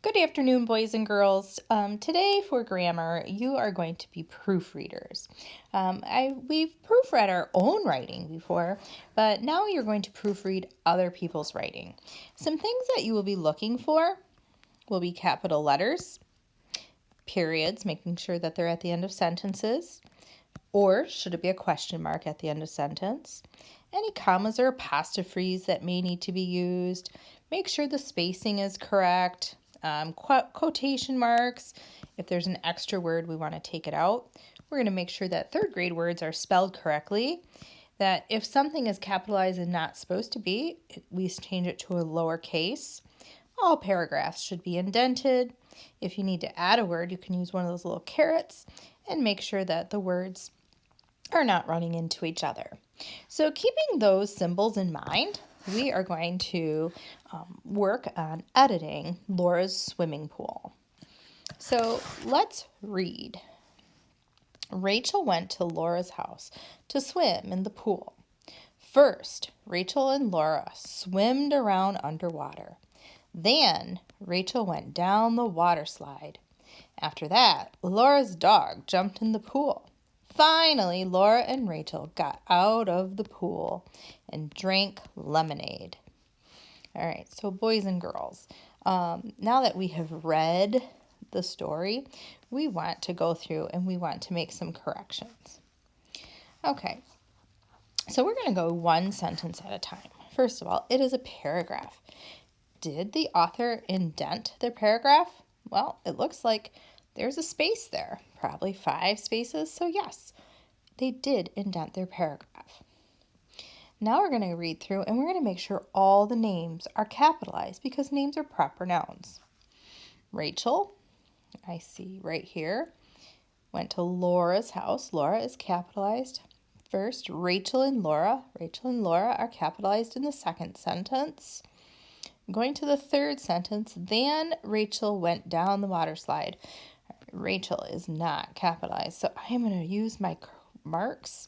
Good afternoon, boys and girls. Today for grammar, you are going to be proofreaders. We've proofread our own writing before, but now you're going to proofread other people's writing. Some things that you will be looking for will be capital letters, periods, making sure that they're at the end of sentences, or should it be a question mark at the end of sentence, any commas or apostrophes that may need to be used, make sure the spacing is correct, quotation marks. If there's an extra word, we want to take it out. We're going to make sure that third grade words are spelled correctly, that if something is capitalized and not supposed to be, we change it to a lowercase. All paragraphs should be indented. If you need to add a word, you can use one of those little carets and make sure that the words are not running into each other. So keeping those symbols in mind, we are going to work on editing Laura's swimming pool. So let's read. Rachel went to Laura's house to swim in the pool. First, Rachel and Laura swimmed around underwater. Then, Rachel went down the water slide. After that, Laura's dog jumped in the pool. Finally, Laura and Rachel got out of the pool and drank lemonade. All right, so boys and girls, now that we have read the story, we want to go through and we want to make some corrections. Okay, so we're going to go one sentence at a time. First of all, it is a paragraph. Did the author indent their paragraph? Well, it looks like there's a space there, probably 5 spaces, so yes, they did indent their paragraph. Now we're going to read through and we're going to make sure all the names are capitalized because names are proper nouns. Rachel, I see right here, went to Laura's house. Laura is capitalized. First, Rachel and Laura are capitalized in the second sentence. Going to the third sentence, then Rachel went down the water slide. Rachel is not capitalized, so I am going to use my marks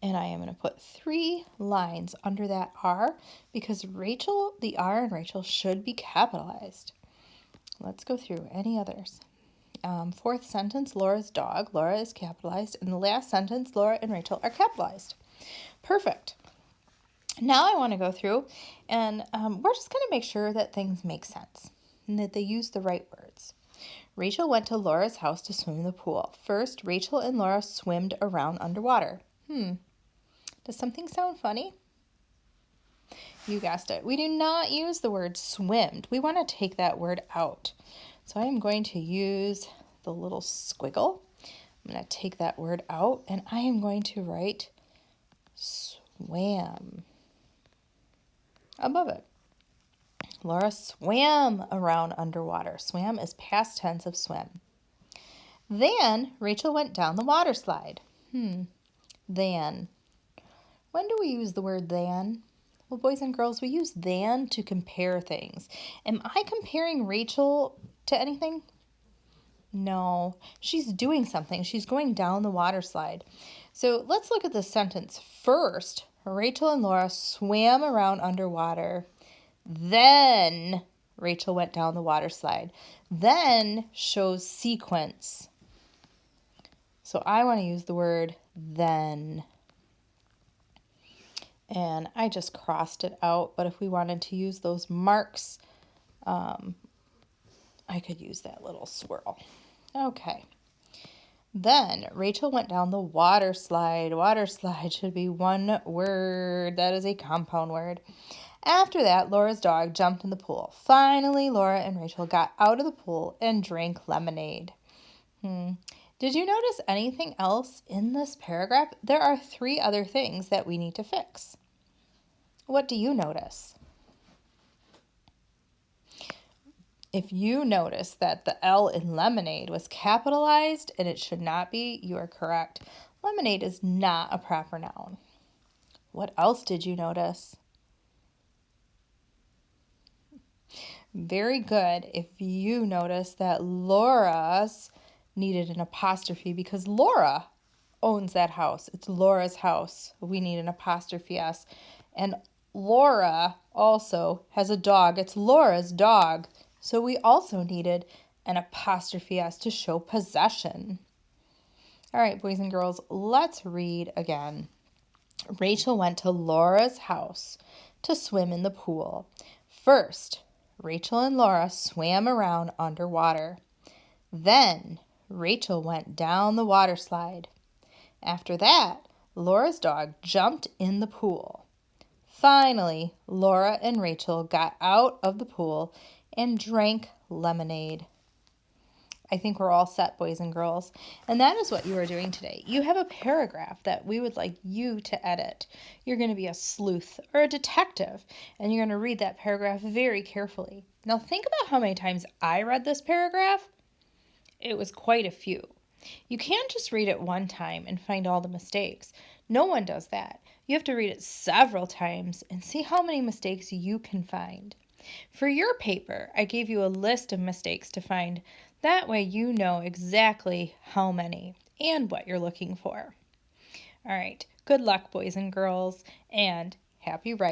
and I am going to put 3 lines under that R because Rachel, the R in Rachel should be capitalized. Let's go through any others. Fourth sentence, Laura's dog. Laura is capitalized. In the last sentence, Laura and Rachel are capitalized. Perfect. Now I want to go through and we're just going to make sure that things make sense and that they use the right words. Rachel went to Laura's house to swim in the pool. First, Rachel and Laura swimmed around underwater. Does something sound funny? You guessed it. We do not use the word swimmed. We want to take that word out. So I am going to use the little squiggle. I'm going to take that word out and I am going to write swam above it. Laura swam around underwater. Swam is past tense of swim. Then Rachel went down the water slide. Then. When do we use the word then? Well, boys and girls, we use than to compare things. Am I comparing Rachel to anything? No, she's doing something. She's going down the water slide. So let's look at the sentence. First, Rachel and Laura swam around underwater. Then Rachel went down the water slide. Then shows sequence. So I want to use the word then. And I just crossed it out, but if we wanted to use those marks, I could use that little swirl. Okay. Then Rachel went down the water slide. Water slide should be one word. That is a compound word. After that, Laura's dog jumped in the pool. Finally, Laura and Rachel got out of the pool and drank lemonade. Did you notice anything else in this paragraph? There are 3 other things that we need to fix. What do you notice? If you notice that the L in lemonade was capitalized and it should not be, you are correct. Lemonade is not a proper noun. What else did you notice? Very good. If you notice that Laura's needed an apostrophe because Laura owns that house. It's Laura's house. We need an apostrophe S. And Laura also has a dog. It's Laura's dog. So we also needed an apostrophe S to show possession. All right, boys and girls, let's read again. Rachel went to Laura's house to swim in the pool. First, Rachel and Laura swam around underwater. Then, Rachel went down the water slide. After that, Laura's dog jumped in the pool. Finally, Laura and Rachel got out of the pool and drank lemonade. I think we're all set, boys and girls. And that is what you are doing today. You have a paragraph that we would like you to edit. You're going to be a sleuth or a detective, and you're going to read that paragraph very carefully. Now think about how many times I read this paragraph. It was quite a few. You can't just read it one time and find all the mistakes. No one does that. You have to read it several times and see how many mistakes you can find. For your paper, I gave you a list of mistakes to find. That way you know exactly how many and what you're looking for. All right, good luck, boys and girls, and happy writing.